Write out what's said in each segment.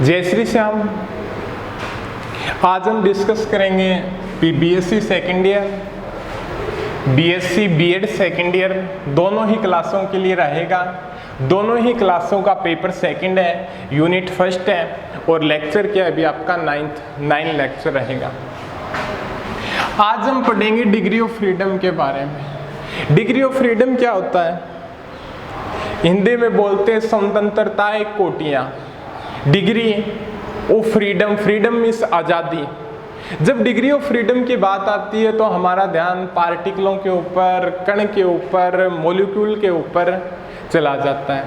जय श्री श्याम। आज हम डिस्कस करेंगे BSc second year, BSc BEd second year दोनों ही क्लासों के लिए रहेगा। दोनों ही क्लासों का पेपर सेकंड है, यूनिट फर्स्ट है और लेक्चर क्या है अभी आपका 9 लेक्चर रहेगा। आज हम पढ़ेंगे डिग्री ऑफ फ्रीडम के बारे में। डिग्री ऑफ फ्रीडम क्या होता है? हिंदी में बोलते हैं स्वतंत्रता एक कोटियाँ। Degree of freedom, freedom means आज़ादी। जब डिग्री ऑफ फ्रीडम की बात आती है तो हमारा ध्यान पार्टिकलों के ऊपर, कण के ऊपर, मॉलिक्यूल के ऊपर चला जाता है।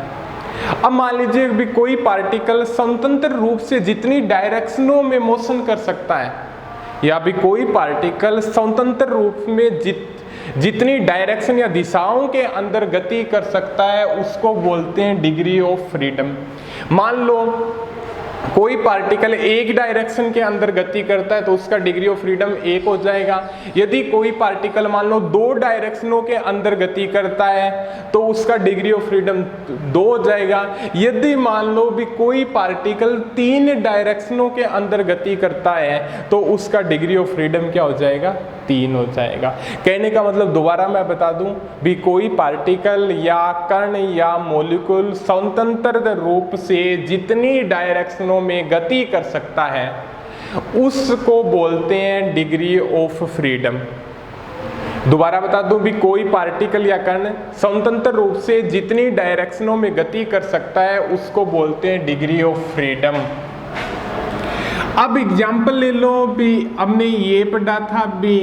अब मान लीजिए भी कोई पार्टिकल स्वतंत्र रूप से जितनी डायरेक्शनों में मोशन कर सकता है, या भी कोई पार्टिकल स्वतंत्र रूप में जितनी डायरेक्शन या दिशाओं के अंदर गति कर सकता है, उसको बोलते हैं डिग्री ऑफ फ्रीडम। मान लो कोई पार्टिकल एक डायरेक्शन के अंदर गति करता है तो उसका डिग्री ऑफ फ्रीडम 1 हो जाएगा। यदि कोई पार्टिकल मान लो 2 डायरेक्शनों के अंदर गति करता है तो उसका डिग्री ऑफ फ्रीडम 2 हो जाएगा। यदि मान लो भी कोई पार्टिकल 3 डायरेक्शनों के अंदर गति करता है तो उसका डिग्री ऑफ फ्रीडम क्या हो जाएगा? 3 हो जाएगा। कहने का मतलब दोबारा मैं बता दूं भी कोई पार्टिकल या कण या मॉलिक्यूल स्वतंत्र रूप से जितनी डायरेक्शनों में गति कर सकता है उसको बोलते हैं डिग्री ऑफ फ्रीडम। दोबारा बता दूं भी कोई पार्टिकल या कण स्वतंत्र रूप से जितनी डायरेक्शनों में गति कर सकता है उसको बोलते हैं डिग्री ऑफ फ्रीडम। अब एग्जाम्पल ले लो भी, हमने ये पढ़ा था भी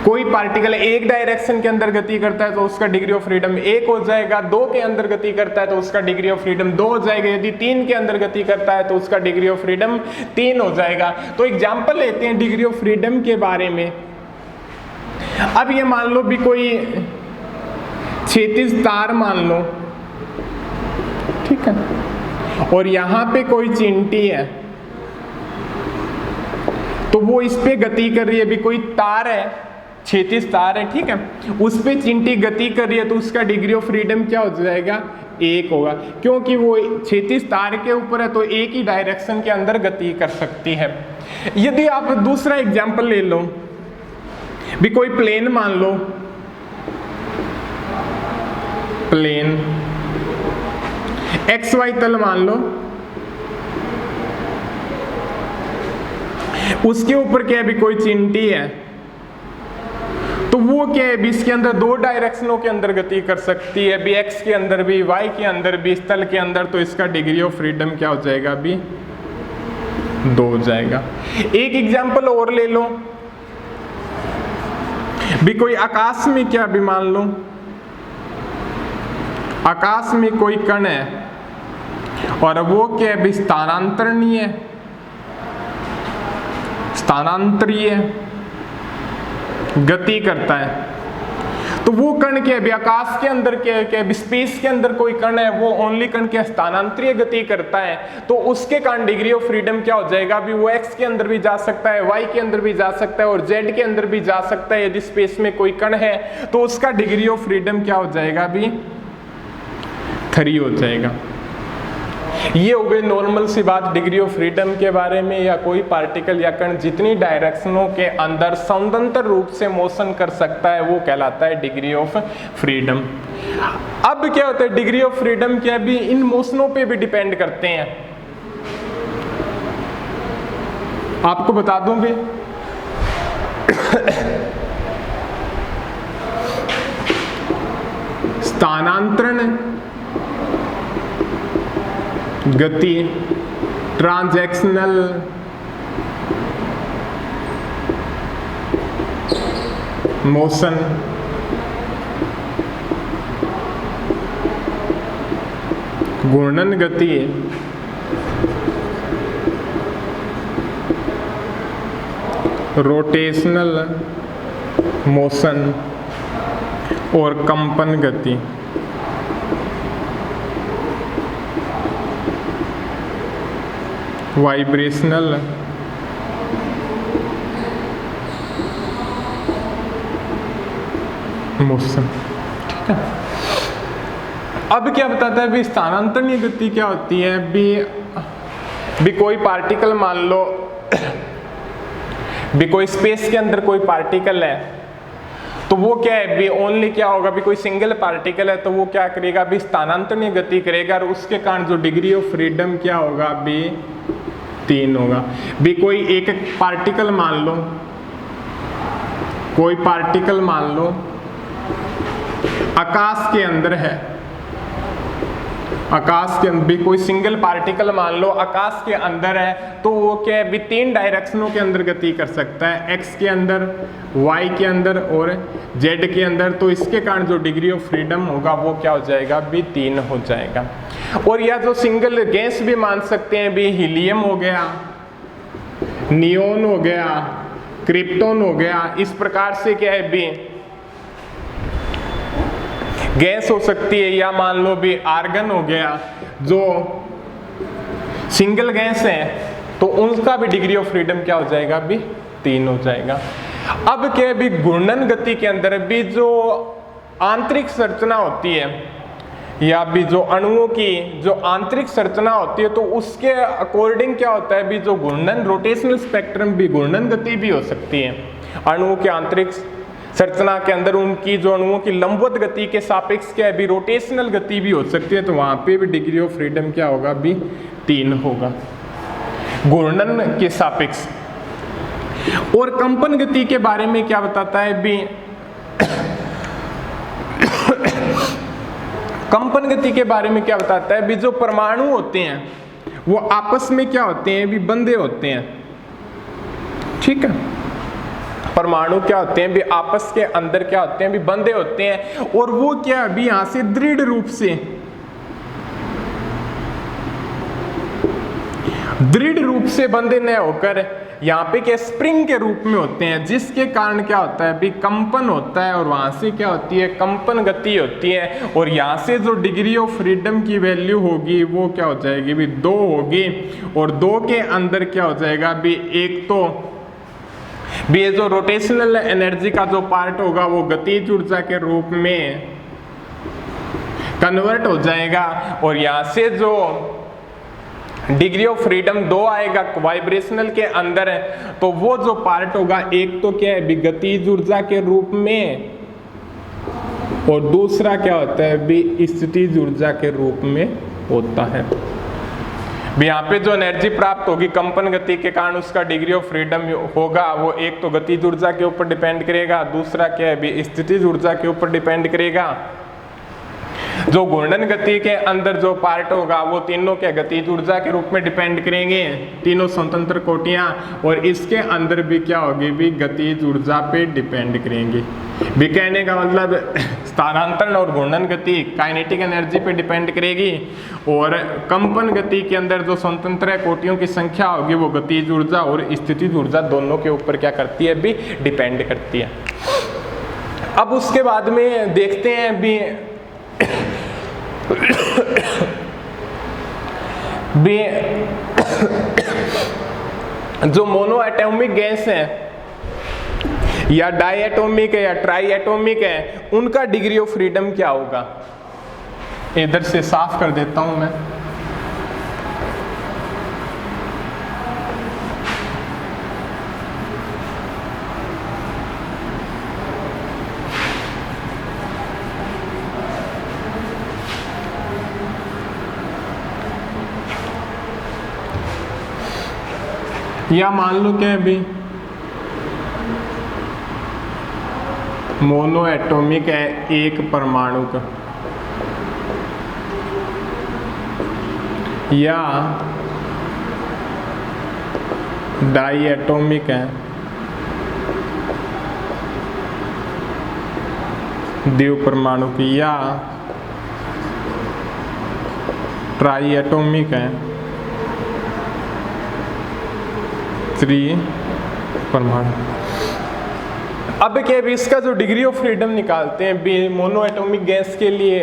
कोई पार्टिकल एक डायरेक्शन के अंदर गति करता है तो उसका डिग्री ऑफ फ्रीडम 1 हो जाएगा। 2 के अंदर गति करता है तो उसका डिग्री ऑफ फ्रीडम 2 हो जाएगा। यदि 3 के अंदर गति करता है तो उसका डिग्री ऑफ फ्रीडम 3 हो जाएगा। तो एग्जाम्पल लेते हैं डिग्री ऑफ फ्रीडम के बारे में। अब ये मान लो भी कोई क्षैतिज तार मान लो, ठीक है, और यहां पे कोई चिमटी है तो वो इस पे गति कर रही है। भी कोई तार है, क्षैतिज तार है, ठीक है, उस पे चिमटी गति कर रही है तो उसका डिग्री ऑफ फ्रीडम क्या हो जाएगा? 1 होगा, क्योंकि वो क्षैतिज तार के ऊपर है तो एक ही डायरेक्शन के अंदर गति कर सकती है। यदि आप दूसरा एग्जाम्पल ले लो भी कोई प्लेन मान लो, प्लेन XY तल मान लो, उसके ऊपर क्या है भी कोई चिमटी है तो वो क्या है भी इसके अंदर 2 डायरेक्शनों के अंदर गति कर सकती है, भी X के अंदर भी, Y के अंदर भी, इस तल के अंदर। तो इसका डिग्री ऑफ फ्रीडम क्या हो जाएगा? भी 2 हो जाएगा। एक एग्जाम्पल और ले लो भी कोई आकाश में क्या भी मान लो आकाश में कोई कण है और वो क्या है भी स्थानांतरणीय, स्थानांतरीय गति करता है। तो वो कण क्या है? आकाश के अंदर क्या है? स्पेस के अंदर कोई कण है, वो ओनली कण क्या स्थानांतरीय गति करता है तो उसके कारण डिग्री ऑफ फ्रीडम क्या हो जाएगा? भी वो X के अंदर भी जा सकता है, Y के अंदर भी जा सकता है और Z के अंदर भी जा सकता है। यदि स्पेस में कोई कण है तो उसका डिग्री ऑफ फ्रीडम क्या हो जाएगा? भी 3 हो जाएगा। ये हो गई नॉर्मल सी बात डिग्री ऑफ फ्रीडम के बारे में। या कोई पार्टिकल या कण जितनी डायरेक्शनों के अंदर स्वतंत्र रूप से मोशन कर सकता है वो कहलाता है डिग्री ऑफ फ्रीडम। अब क्या होता है डिग्री ऑफ फ्रीडम क्या भी इन मोशनों पे भी डिपेंड करते हैं। आपको बता दूं भी स्थानांतरण गति, ट्रांजैक्शनल मोशन, घूर्णन गति, रोटेशनल मोशन और कंपन गति। वाइब्रेशनल मोशन, ठीक है। अब क्या बताता है भी स्थानांतरणीय गति क्या होती है भी कोई पार्टिकल मान लो भी कोई स्पेस के अंदर कोई पार्टिकल है तो वो क्या है भी ओनली क्या होगा भी कोई सिंगल पार्टिकल है तो वो क्या करेगा भी स्थानांतरणीय गति करेगा और उसके कारण जो डिग्री ऑफ फ्रीडम क्या होगा भी 3 होगा। भी कोई एक पार्टिकल मान लो, कोई पार्टिकल मान लो आकाश के अंदर है, आकाश के अंदर भी कोई सिंगल पार्टिकल मान लो आकाश के अंदर है तो वो क्या है भी 3 डायरेक्शनों के अंदर गति कर सकता है, x के अंदर, y के अंदर और z के अंदर। तो इसके कारण जो डिग्री ऑफ फ्रीडम होगा वो क्या हो जाएगा भी 3 हो जाएगा। और या जो सिंगल गैस भी मान सकते हैं भी हीलियम हो गया, नियोन हो गया, क्रिप्टॉन हो गया, इस प्रकार से क्या है भी गैस हो सकती है। या मान लो भी आर्गन हो गया, जो सिंगल गैस है तो उनका भी डिग्री ऑफ फ्रीडम क्या हो जाएगा भी 3 हो जाएगा। अब क्या है भी घूर्णन गति के अंदर भी जो आंतरिक संरचना होती है या भी जो अणुओं की जो आंतरिक संरचना होती है तो उसके अकॉर्डिंग क्या होता है भी जो घूर्णन रोटेशनल स्पेक्ट्रम भी घूर्णन गति भी हो सकती है। अणुओं के आंतरिक संरचना के अंदर उनकी जो अणुओं की लंबवत गति के सापेक्ष क्या है भी रोटेशनल गति भी हो सकती है तो वहां पे भी डिग्री ऑफ फ्रीडम क्या होगा भी 3 होगा घूर्णन के सापेक्ष। और कंपन गति के बारे में क्या बताता है भी कंपन गति के बारे में क्या बताता है भी जो परमाणु होते हैं वो आपस में क्या होते हैं भी बंधे होते हैं, ठीक है। परमाणु क्या होते हैं भी आपस के अंदर क्या होते हैं भी बंधे होते हैं और वो क्या भी यहां से दृढ़ रूप से बंधे न होकर यहाँ पे क्या स्प्रिंग के रूप में होते हैं, जिसके कारण क्या होता है भी कंपन होता है और वहां से क्या होती है कंपन गति होती है। और यहाँ से जो डिग्री ऑफ फ्रीडम की वैल्यू होगी वो क्या हो जाएगी भी 2 होगी। और 2 के अंदर क्या हो जाएगा भी एक तो भी ये जो रोटेशनल एनर्जी का जो पार्ट होगा वो गतिज ऊर्जा के रूप में कन्वर्ट हो जाएगा। और यहाँ से जो डिग्री ऑफ फ्रीडम 2 आएगा वाइब्रेशनल के अंदर है तो वो जो पार्ट होगा एक तो क्या है भी गतिज ऊर्जा के रूप में और दूसरा क्या होता है भी स्थितिज ऊर्जा के रूप में होता है। भी यहाँ पे जो एनर्जी प्राप्त होगी कंपन गति के कारण उसका डिग्री ऑफ फ्रीडम होगा वो एक तो गतिज ऊर्जा के ऊपर डिपेंड करेगा, दूसरा क्या है भी स्थितिज ऊर्जा के ऊपर डिपेंड करेगा। जो घूर्णन गति के अंदर जो पार्ट होगा वो तीनों के गतिज ऊर्जा के रूप में डिपेंड करेंगे, तीनों स्वतंत्र कोटियां। और इसके अंदर भी क्या होगी भी गतिज ऊर्जा पे डिपेंड करेंगी। भी कहने का मतलब स्थानांतरण और घूर्णन गति काइनेटिक एनर्जी पे डिपेंड करेगी और कंपन गति के अंदर जो स्वतंत्र कोटियों की संख्या होगी वो गतिज ऊर्जा और स्थितिज ऊर्जा दोनों के ऊपर क्या करती है भी डिपेंड करती है। अब उसके बाद में देखते हैं भी जो मोनो एटॉमिक गैस है या डाई एटॉमिक है या ट्राई एटॉमिक है उनका डिग्री ऑफ फ्रीडम क्या होगा। इधर से साफ कर देता हूं मैं। या मान लो क्या है भी मोनो एटॉमिक है एक परमाणु का, या डाई एटॉमिक है द्वितीय परमाणु की, या ट्राई एटॉमिक है त्रि परमाणु। अब क्या भी इसका जो डिग्री ऑफ फ्रीडम निकालते हैं भी मोनो एटॉमिक गैस के लिए,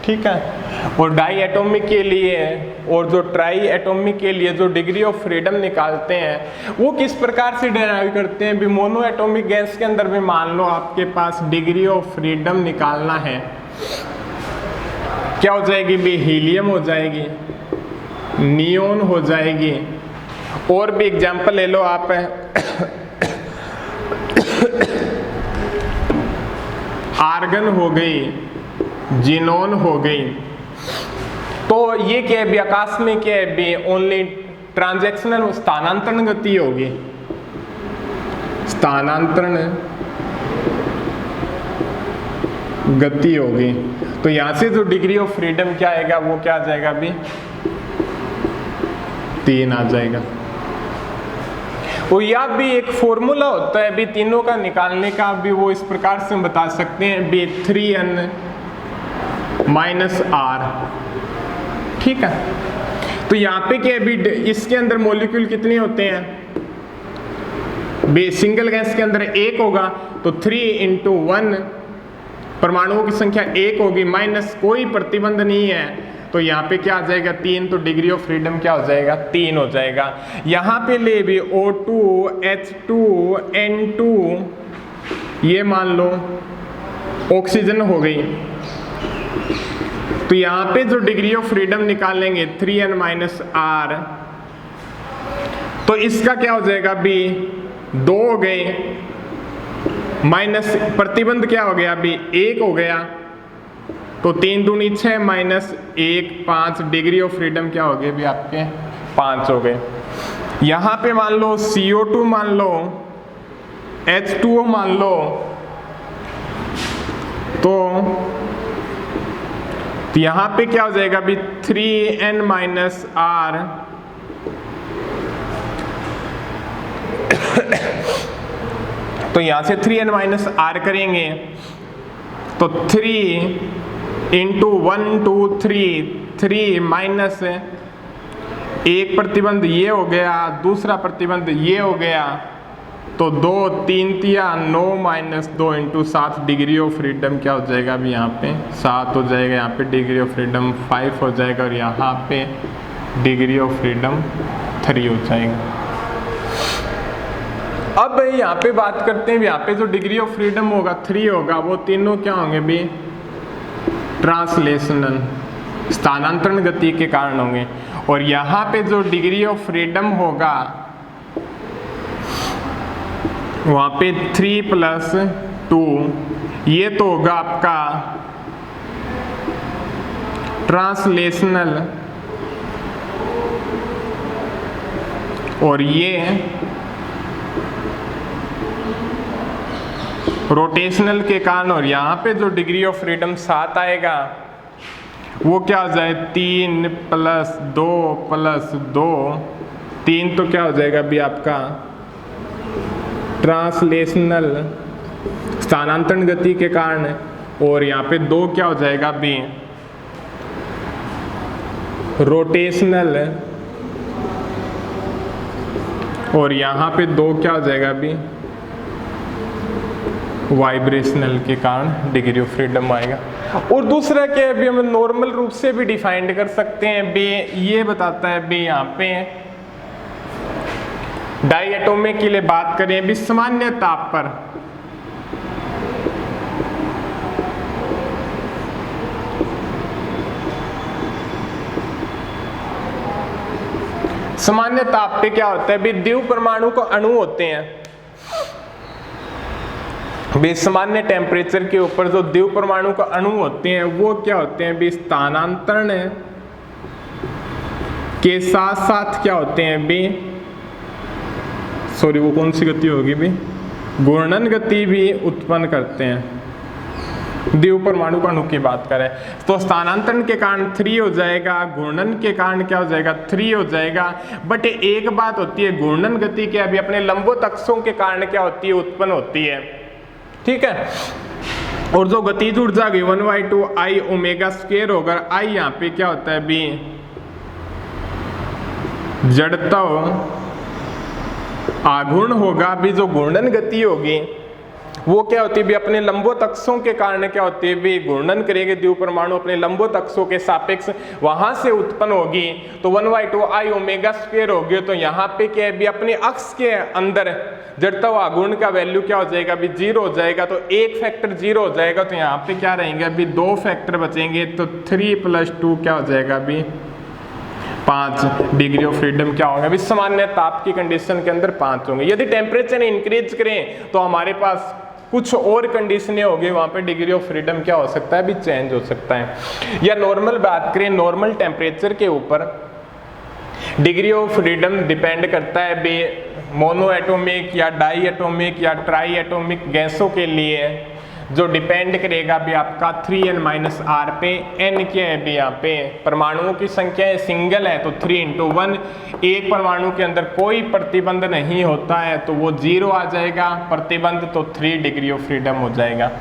ठीक है, और डाई एटॉमिक के लिए और जो ट्राई एटॉमिक के लिए जो डिग्री ऑफ फ्रीडम निकालते हैं वो किस प्रकार से डेराइव करते हैं भी मोनो एटॉमिक गैस के अंदर भी मान लो आपके पास डिग्री ऑफ फ्रीडम निकालना है क्या हो जाएगी भी, हीलियम हो जाएगी, नियोन हो जाएगी। और भी एग्जाम्पल ले लो आप, आर्गन हो गई, जिनोन हो गई। तो ये क्या है भी, आकाश में क्या है भी, ओनली ट्रांजैक्शनल स्थानांतरण गति होगी, स्थानांतरण गति होगी। तो यहां से जो डिग्री ऑफ फ्रीडम क्या आएगा, वो क्या आ जाएगा भी, 3 आ जाएगा। और या भी एक फॉर्मूला होता है भी तीनों का निकालने का, भी वो इस प्रकार से हम बता सकते हैं भी 3n - r, ठीक है। तो यहाँ पे क्या है भी, इसके अंदर मॉलिक्यूल कितने होते हैं भी, सिंगल गैस के अंदर 1 होगा, तो 3 × 1 परमाणुओं की संख्या 1 होगी, माइनस कोई प्रतिबंध नहीं है, तो यहाँ पे क्या आ जाएगा 3, तो डिग्री ऑफ फ्रीडम क्या हो जाएगा, 3 हो जाएगा। यहाँ पे ले भी O2 H2 N2, ये मान लो ऑक्सीजन हो गई, तो यहाँ पे जो डिग्री ऑफ फ्रीडम निकालेंगे 3n - r, तो इसका क्या हो जाएगा भी, 2 हो गए, माइनस प्रतिबंध क्या हो गया भी, 1 हो गया, तो 3 दूनी 6 -1 5, डिग्री ऑफ फ्रीडम क्या हो गए भी आपके 5 हो गए। यहाँ पे मान लो CO2 मान लो, H2O मान लो, तो यहाँ पे क्या हो जाएगा भी 3n - r, तो यहाँ से 3n - r करेंगे, तो 3 × 1 2 3, 3 माइनस 1 प्रतिबंध ये हो गया, दूसरा प्रतिबंध ये हो गया, तो 2 3 × 9 - 2 × 7, डिग्री ऑफ फ्रीडम क्या हो जाएगा अभी यहाँ पे 7 हो जाएगा, यहाँ पे डिग्री ऑफ फ्रीडम 5 हो जाएगा, और यहाँ पे डिग्री ऑफ फ्रीडम 3 हो जाएगा। अब यहाँ पे बात करते हैं, यहाँ पे जो डिग्री ऑफ फ्रीडम होगा 3 होगा, वो तीनों क्या होंगे भी, ट्रांसलेशनल स्थानांतरण गति के कारण होंगे। और यहाँ पे जो डिग्री ऑफ फ्रीडम होगा वहाँ पे 3 + 2, ये तो होगा आपका ट्रांसलेशनल, और ये रोटेशनल के कारण। और यहाँ पे जो डिग्री ऑफ फ्रीडम 7 आएगा वो क्या हो जाए, 3 + 2 + 2, 3 तो क्या हो जाएगा भी आपका ट्रांसलेशनल स्थानांतरण गति के कारण, और यहाँ पे 2 क्या हो जाएगा भी रोटेशनल, और यहाँ पे 2 क्या हो जाएगा भी वाइब्रेशनल के कारण डिग्री ऑफ फ्रीडम आएगा। और दूसरा क्या है भी, हम नॉर्मल रूप से भी डिफाइंड कर सकते हैं भी, ये बताता है भी यहाँ पे डायटोमिक के लिए बात करें भी, सामान्य ताप पर सामान्य ताप पे क्या होता है भी, द्वितीय परमाणु को अणु होते हैं भी, सामान्य टेम्परेचर के ऊपर जो द्वितीय परमाणु का अणु होते हैं वो क्या होते हैं भी, स्थानांतरण के साथ साथ क्या होते हैं भी, सॉरी वो कौन सी गति होगी भी, घूर्णन गति भी उत्पन्न करते हैं। द्वितीय परमाणु का अणु की बात करें तो स्थानांतरण के कारण 3 हो जाएगा, घूर्णन के कारण क्या हो जाएगा 3 हो जाएगा। बट एक बात होती है, घूर्णन गति क्या भी अपने लंबवत अक्षों के कारण क्या होती है, उत्पन्न होती है, ठीक है। और जो गतिज ऊर्जा 1/2 I ω² होगा, I यहाँ पे क्या होता है भी जड़ता आघूर्ण होगा भी, जो घूर्णन गति होगी वो क्या होती है भी अपने लंबवत अक्षों के कारण क्या होती है भी घूर्णन करेंगे द्वितीय परमाणु अपने लंबवत अक्षों के सापेक्ष, वहां से उत्पन्न होगी तो 1/2 I ओमेगा स्क्वायर होगी। तो यहाँ पे क्या है भी अपने अक्ष के अंदर जड़ता हुआ आघूर्ण का वैल्यू क्या हो जाएगा भी 0 हो जाएगा। तो एक फैक्टर 0 हो जाएगा, तो यहाँ पे क्या रहेंगे अभी 2 फैक्टर बचेंगे। तो 3 + 2 क्या हो जाएगा अभी 5 डिग्री ऑफ फ्रीडम क्या होगा अभी सामान्य ताप की कंडीशन के अंदर 5 होंगे। यदि टेम्परेचर इंक्रीज करें तो हमारे पास कुछ और कंडीशनें होगी, वहां पे डिग्री ऑफ फ्रीडम क्या हो सकता है भी चेंज हो सकता है। या नॉर्मल बात करें, नॉर्मल टेम्परेचर के ऊपर डिग्री ऑफ फ्रीडम डिपेंड करता है भी मोनो एटॉमिक या डाई एटॉमिक या ट्राई एटॉमिक गैसों के लिए जो डिपेंड करेगा भी आपका 3n - r पे। n क्या है भी यहाँ पे परमाणुओं की संख्या है, सिंगल है तो 3 × 1। एक परमाणु के अंदर कोई प्रतिबंध नहीं होता है तो वो 0 आ जाएगा, प्रतिबंध तो 3 डिग्री ऑफ फ्रीडम हो जाएगा।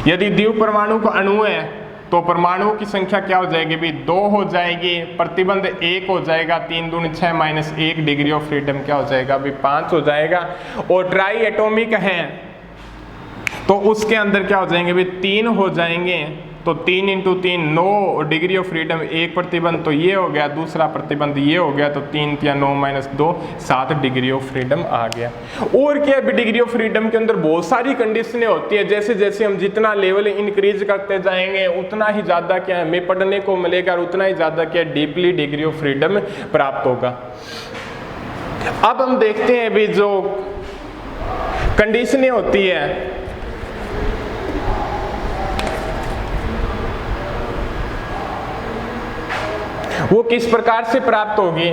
यदि द्वितीय परमाणु का अणु है तो परमाणुओं की संख्या क्या हो जाएगी भी 2 हो जाएगी, प्रतिबंध 1 हो जाएगा, 3 दूनी 6 - 1 डिग्री ऑफ फ्रीडम क्या हो जाएगा भी 5 हो जाएगा। और ट्राई एटॉमिक है तो उसके अंदर क्या हो जाएंगे भी 3 हो जाएंगे, तो 3 × 3 9 डिग्री ऑफ फ्रीडम, एक प्रतिबंध तो ये हो गया, दूसरा प्रतिबंध ये हो गया, तो 3 × 9 - 2 7 डिग्री ऑफ फ्रीडम आ गया। और क्या है डिग्री ऑफ फ्रीडम के अंदर बहुत सारी कंडीशनें होती है, जैसे जैसे हम जितना लेवल इंक्रीज करते जाएंगे उतना ही ज़्यादा क्या हमें पढ़ने को मिलेगा और उतना ही ज़्यादा क्या डीपली डिग्री ऑफ फ्रीडम प्राप्त होगा। अब हम देखते हैं भी जो कंडीशनें होती है वो किस प्रकार से प्राप्त होगी।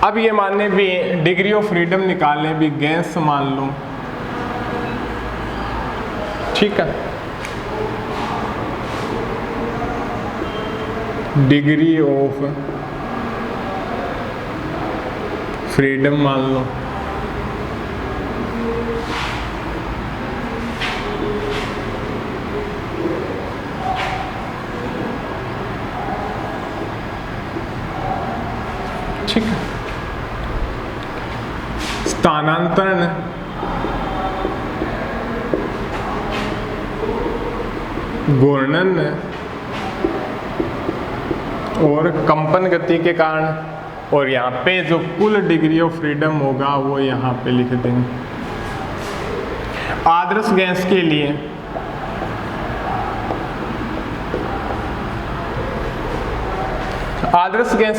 अब ये मानने भी डिग्री ऑफ फ्रीडम निकालने भी गैस मान लो, ठीक है, डिग्री ऑफ फ्रीडम मान लो, ठीक है। स्थानांतरण घूर्णन और कंपन गति के कारण, और यहाँ पे जो कुल डिग्री ऑफ फ्रीडम होगा वो यहाँ पे लिख देंगे। आदर्श गैस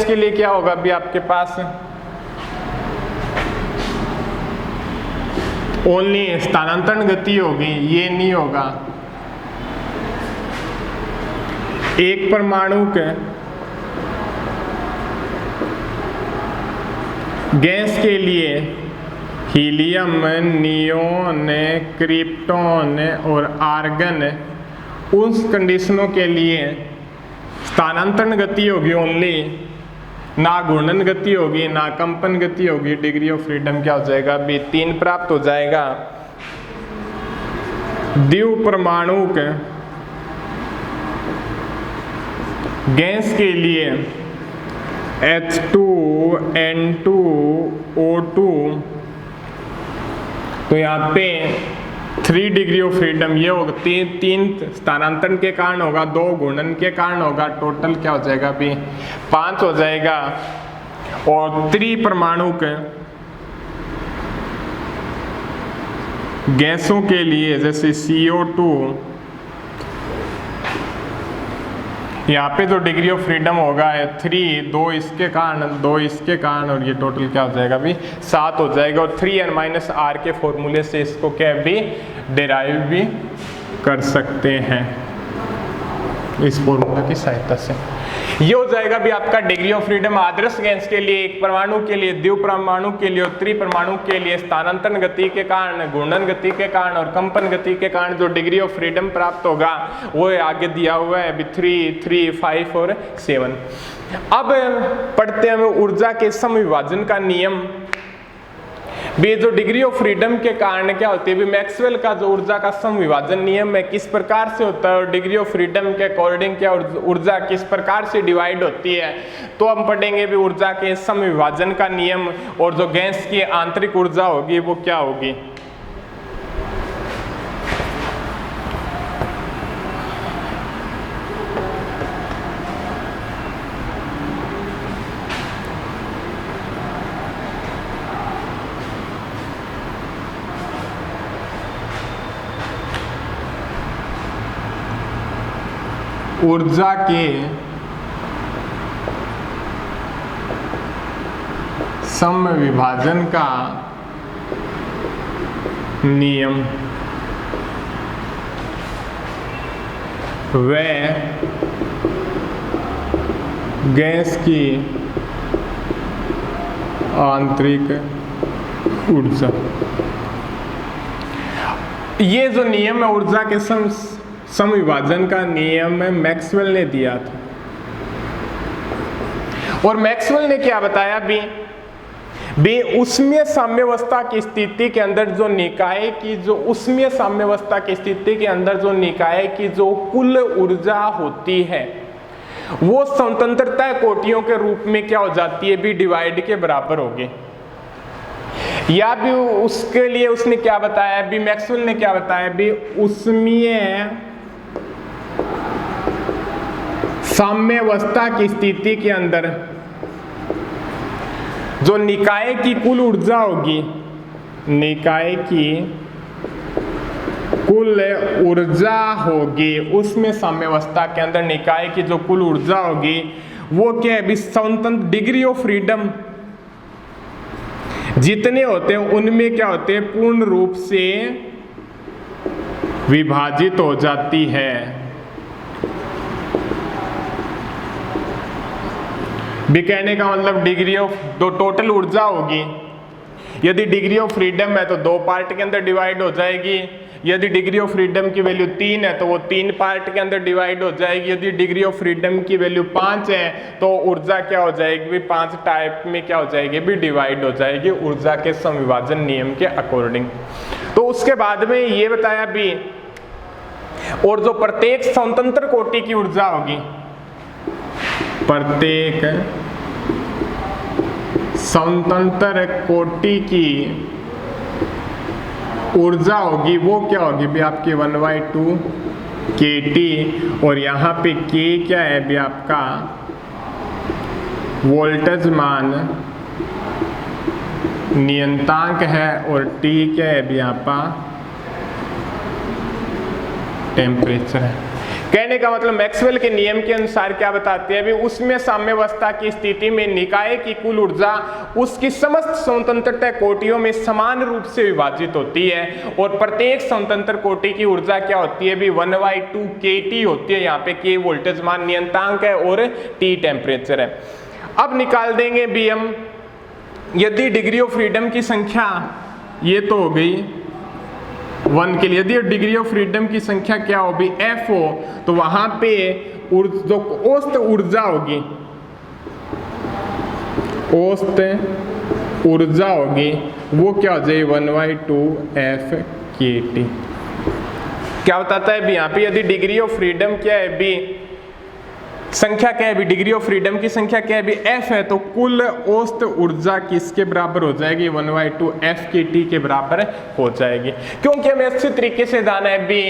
के लिए क्या होगा अभी आपके पास ओनली स्थानांतरण गति होगी, ये नहीं होगा। एक परमाणु के गैस के लिए हीलियम, नियोन, क्रिप्टॉन और आर्गन, उस कंडीशनों के लिए स्थानांतरण गति होगी ओनली, ना घूर्णन गति होगी ना कंपन गति होगी। डिग्री ऑफ फ्रीडम क्या हो जाएगा अभी 3 प्राप्त हो जाएगा। द्वितीय परमाणु के गैस के लिए H2N2O2, तो यहाँ पे 3 डिग्री ऑफ फ्रीडम ये होगा, 3 स्थानांतरण के कारण होगा, 2 घूर्णन के कारण होगा, टोटल क्या हो जाएगा अभी 5 हो जाएगा। और त्रिपरमाणु के गैसों के लिए जैसे CO2, यहाँ पे जो डिग्री ऑफ फ्रीडम होगा है 3, 2 इसके कारण, 2 इसके कारण, और ये टोटल क्या हो जाएगा अभी 7 हो जाएगा। और 3n - r के फॉर्मूले से इसको क्या भी डिराइव भी कर सकते हैं इस फॉर्मूला की सहायता से। ये हो जाएगा भी आपका degree of freedom Adarsh gas के लिए, एक परमाणु के लिए, द्वितीय परमाणु के लिए और त्रिपरमाणु के लिए स्थानांतरण गति के कारण, घूर्णन गति के कारण और कंपन गति के कारण जो डिग्री ऑफ फ्रीडम प्राप्त होगा वो आगे दिया हुआ है अभी 3, 3, 5 और 7। अब पढ़ते हैं ऊर्जा के समविभाजन का नियम। भी जो डिग्री ऑफ फ्रीडम के कारण क्या होती है, भी मैक्सवेल का जो ऊर्जा का समविभाजन नियम है किस प्रकार से होता है और डिग्री ऑफ फ्रीडम के अकॉर्डिंग क्या ऊर्जा किस प्रकार से डिवाइड होती है, तो हम पढ़ेंगे भी ऊर्जा के समविभाजन का नियम और जो गैस की आंतरिक ऊर्जा होगी वो क्या होगी। ऊर्जा के समविभाजन का नियम वह गैस की आंतरिक ऊर्जा, ये जो नियम है ऊर्जा के समविभाजन का नियम है मैक्सवेल ने दिया था। और मैक्सवेल ने क्या बताया भी उष्मीय साम्यावस्था की स्थिति के अंदर जो निकाय की जो उष्मीय साम्यावस्था की स्थिति के अंदर जो निकाय की जो कुल ऊर्जा होती है वो स्वतंत्रता कोटियों के रूप में क्या हो जाती है भी डिवाइड के बराबर होगी। या भी उसके लिए उसने क्या बताया भी मैक्सवेल ने क्या बताया भी उष्मीय साम्यावस्था की स्थिति के अंदर जो निकाय की कुल ऊर्जा होगी, निकाय की कुल ऊर्जा होगी उसमें साम्यावस्था के अंदर निकाय की जो कुल ऊर्जा होगी वो क्या है, स्वतंत्र डिग्री ऑफ फ्रीडम जितने होते हैं उनमें क्या होते हैं पूर्ण रूप से विभाजित हो जाती है। भी कहने का मतलब डिग्री ऑफ जो टोटल ऊर्जा होगी, यदि डिग्री ऑफ फ्रीडम है तो 2 पार्ट के अंदर डिवाइड हो जाएगी। यदि डिग्री ऑफ फ्रीडम की वैल्यू 3 है तो वो 3 पार्ट के अंदर डिवाइड हो जाएगी। यदि डिग्री ऑफ फ्रीडम की वैल्यू 5 है तो ऊर्जा क्या हो जाएगी भी 5 टाइप में क्या हो जाएगी भी डिवाइड हो जाएगी ऊर्जा के समविभाजन नियम के अकॉर्डिंग। तो उसके बाद में ये बताया भी और जो प्रत्येक स्वतंत्र कोटि की ऊर्जा होगी, प्रत्येक स्वतंत्र कोटि की ऊर्जा होगी वो क्या होगी भी आपकी 1/2 kT और यहाँ पे K क्या है भी आपका वोल्टेज मान नियतांक है और T क्या है भी आपका टेम्परेचर है। कहने का मतलब मैक्सवेल के नियम के अनुसार क्या बताते हैं भी उसमें साम्यावस्था की स्थिति में निकाय की कुल ऊर्जा उसकी समस्त स्वतंत्रता कोटियों में समान रूप से विभाजित होती है और प्रत्येक स्वतंत्र कोटि की ऊर्जा क्या होती है भी 1/2 kT होती है। यहाँ पे K वोल्टेज मान नियतांक है और T टेम्परेचर है। अब निकाल देंगे भी हम यदि डिग्री ऑफ फ्रीडम की संख्या ये तो हो गई 1 के लिए, यदि डिग्री ऑफ फ्रीडम की संख्या क्या हो भी F हो तो वहां पे जो औसत ऊर्जा होगी, औसत ऊर्जा होगी वो क्या हो जाएगी 1/2 F kT। क्या बताता है भी यहाँ पे यदि डिग्री ऑफ फ्रीडम क्या है भी संख्या क्या है भी डिग्री ऑफ फ्रीडम की संख्या क्या है भी F है तो कुल औसत ऊर्जा किसके बराबर हो जाएगी 1/2 F kT के बराबर हो जाएगी। क्योंकि हमें अच्छे तरीके से जाना है भी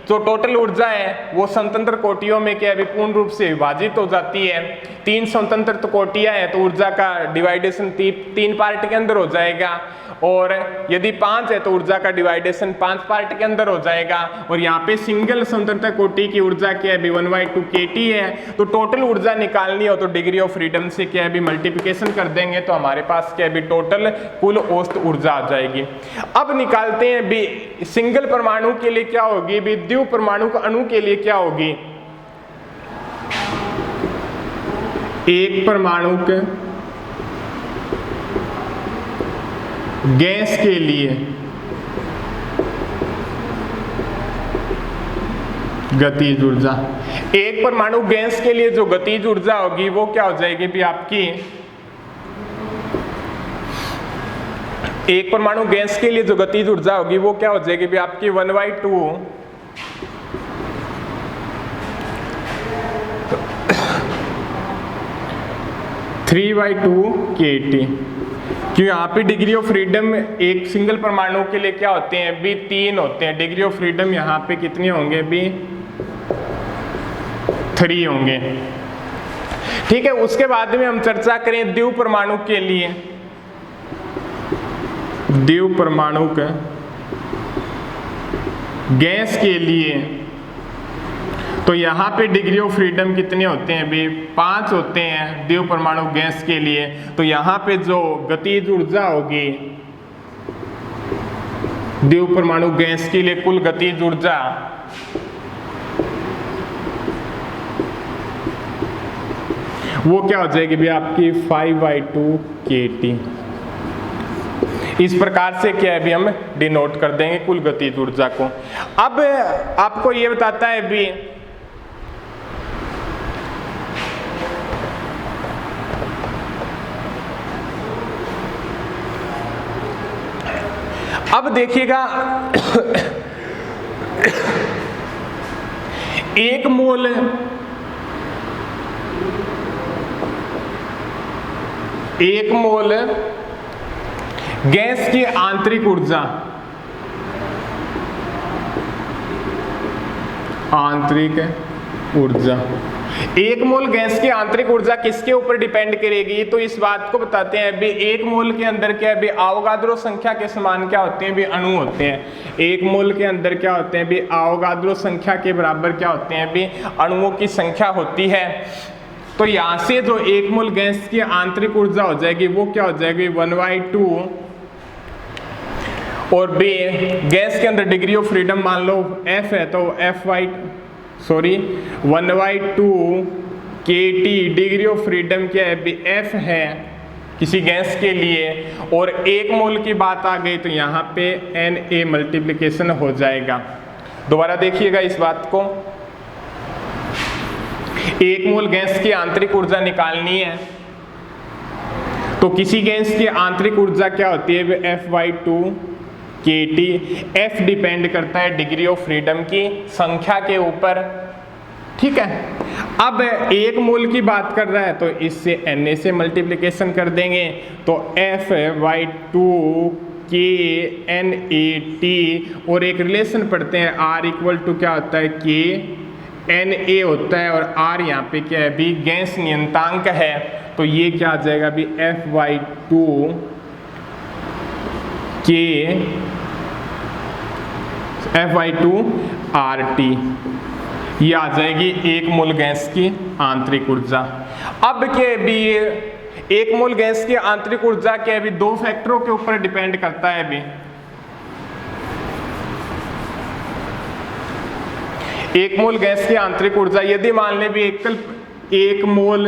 जो टोटल ऊर्जा है वो स्वतंत्र कोटियों में क्या है पूर्ण रूप से विभाजित हो जाती है। 3 स्वतंत्र तो कोटियां हैं तो ऊर्जा का डिवाइडेशन 3 पार्ट के अंदर हो जाएगा और यदि 5 है तो ऊर्जा का डिवाइडेशन 5 पार्ट के अंदर हो जाएगा। और यहाँ पे सिंगल स्वतंत्र कोटि की ऊर्जा क्या है 1/2 kT है। तो टोटल ऊर्जा निकालनी हो तो डिग्री ऑफ फ्रीडम से क्या है मल्टीप्लिकेशन कर देंगे तो हमारे पास क्या है टोटल कुल औसत ऊर्जा आ जाएगी। अब निकालते हैं भी सिंगल परमाणु के लिए क्या होगी भी द्वितीय परमाणु का अणु के लिए क्या होगी। एक परमाणु के गैस के लिए गतिज ऊर्जा, एक परमाणु गैस के लिए जो गतिज ऊर्जा होगी वो क्या हो जाएगी भी आपकी, एक परमाणु गैस के लिए जो गतिज ऊर्जा होगी वो क्या हो जाएगी भी आपकी 1/2 3/2 kT। क्यों यहाँ पे डिग्री ऑफ फ्रीडम एक सिंगल परमाणु के लिए क्या होते हैं भी 3 होते हैं, डिग्री ऑफ फ्रीडम यहाँ पे कितने होंगे भी 3 होंगे। ठीक है, उसके बाद में हम चर्चा करें द्विव परमाणु के लिए, द्विव परमाणु के गैस के लिए, तो यहाँ पे डिग्री ऑफ फ्रीडम कितने होते हैं भी 5 होते हैं द्विव परमाणु गैस के लिए। तो यहाँ पे जो गतिज ऊर्जा होगी द्विव परमाणु गैस के लिए, कुल गतिज ऊर्जा वो क्या हो जाएगी भी आपकी 5/2 kT। इस प्रकार से क्या है भी हम डिनोट कर देंगे कुल गतिज ऊर्जा को। अब आपको ये बताता है भी अब देखिएगा एक मोल गैस की आंतरिक ऊर्जा, एक मोल गैस की आंतरिक ऊर्जा किसके ऊपर डिपेंड करेगी, तो इस बात को बताते हैं भी एक मोल के अंदर क्या है भी आवोगाद्रो संख्या के समान क्या होते हैं भी अणु होते हैं। एक मोल के अंदर क्या होते हैं भी आवोगाद्रो संख्या के बराबर क्या होते हैं भी अणुओं की संख्या होती है। तो यहाँ से जो एक मोल गैस की आंतरिक ऊर्जा हो जाएगी वो क्या हो जाएगी 1/2, और बी गैस के अंदर डिग्री ऑफ फ्रीडम मान लो F है तो 1/2 kT डिग्री ऑफ फ्रीडम क्या है भी F है किसी गैस के लिए, और एक मोल की बात आ गई तो यहाँ पे Na मल्टीप्लिकेशन हो जाएगा। दोबारा देखिएगा इस बात को, एक मोल गैस की आंतरिक ऊर्जा निकालनी है तो किसी गैस की आंतरिक ऊर्जा क्या होती है F/2 kT। F डिपेंड करता है डिग्री ऑफ फ्रीडम की संख्या के ऊपर। ठीक है, अब एक मोल की बात कर रहा है तो इससे Na से मल्टीप्लिकेशन कर देंगे तो F/2 kNaT, और एक रिलेशन पढ़ते हैं R क्या होता है kNa होता है, और R यहाँ पे क्या है भी गैस नियतांक है, तो ये क्या आ जाएगा भी F/2 RT, ये आ जाएगी एक मोल गैस की आंतरिक ऊर्जा। अब क्या भी एक मोल गैस की आंतरिक ऊर्जा क्या है भी 2 फैक्टरों के ऊपर डिपेंड करता है भी। एक मोल गैस की आंतरिक ऊर्जा यदि मान ले भी एक मोल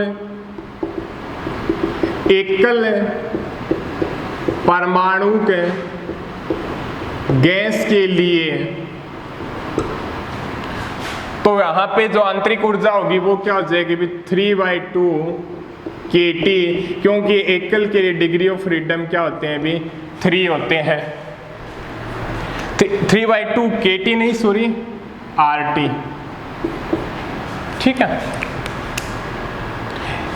एकल परमाणु के गैस के लिए, तो यहाँ पे जो आंतरिक ऊर्जा होगी वो क्या हो जाएगी भी 3/2 kT, क्योंकि एकल के लिए डिग्री ऑफ फ्रीडम क्या होते हैं भी 3 होते हैं। 3/2 kT नहीं सॉरी RT। ठीक है,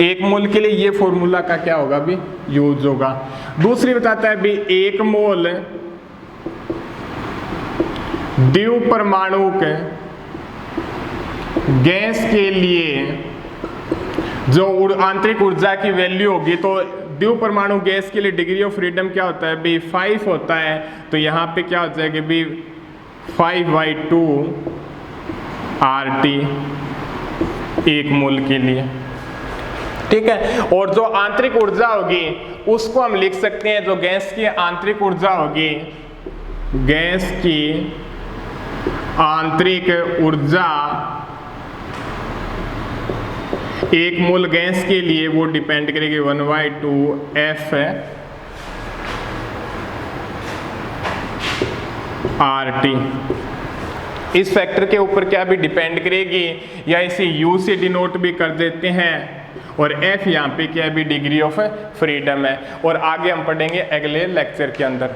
एक मोल के लिए ये फॉर्मूला का क्या होगा भी यूज होगा। दूसरी बताता है भी एक मोल द्विव परमाणु के गैस के लिए जो आंतरिक ऊर्जा की वैल्यू होगी, तो द्विव परमाणु गैस के लिए डिग्री ऑफ फ्रीडम क्या होता है भी 5 होता है, तो यहाँ पे क्या हो जाएगा भी 5/2 RT एक मोल के लिए। ठीक है, और जो आंतरिक ऊर्जा होगी उसको हम लिख सकते हैं, जो गैस की आंतरिक ऊर्जा होगी, गैस की आंतरिक ऊर्जा एक मोल गैस के लिए वो डिपेंड करेगी 1/2 F RT। इस फैक्टर के ऊपर क्या भी डिपेंड करेगी, या इसे U से डिनोट भी कर देते हैं, और F यहाँ पे क्या भी डिग्री ऑफ फ्रीडम है। और आगे हम पढ़ेंगे अगले लेक्चर के अंदर।